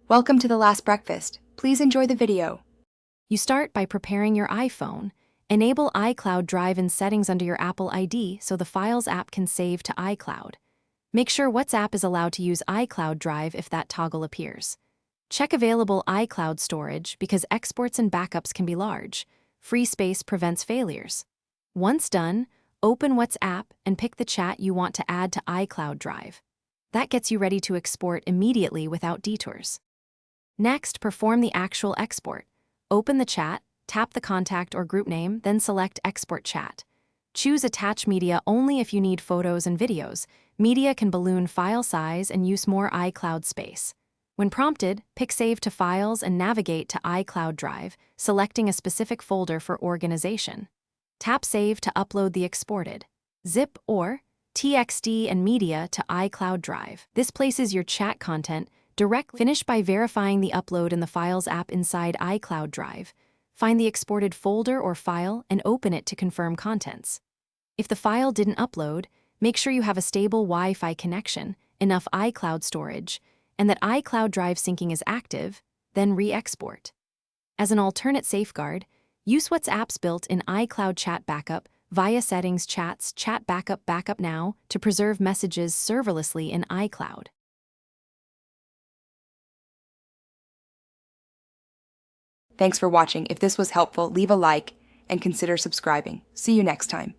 Welcome to The Last Breakfast. Please enjoy the video. You start by preparing your iPhone. Enable iCloud Drive in Settings under your Apple ID so the Files app can save to iCloud. Make sure WhatsApp is allowed to use iCloud Drive if that toggle appears. Check available iCloud storage because exports and backups can be large. Free space prevents failures. Once done, open WhatsApp and pick the chat you want to add to iCloud Drive. That gets you ready to export immediately without detours. Next, perform the actual export. Open the chat, tap the contact or group name, then select Export Chat. Choose Attach Media only if you need photos and videos. Media can balloon file size and use more iCloud space. When prompted, pick Save to Files and navigate to iCloud Drive, selecting a specific folder for organization. Tap Save to upload the exported zip or TXT and media to iCloud Drive. This places your chat content directly. Finish by verifying the upload in the Files app inside iCloud Drive. Find the exported folder or file and open it to confirm contents. If the file didn't upload, make sure you have a stable Wi-Fi connection, enough iCloud storage, and that iCloud Drive syncing is active, then re-export. As an alternate safeguard, use WhatsApp's built-in iCloud Chat Backup via Settings Chats Chat Backup Now to preserve messages serverlessly in iCloud. Thanks for watching. If this was helpful, leave a like and consider subscribing. See you next time.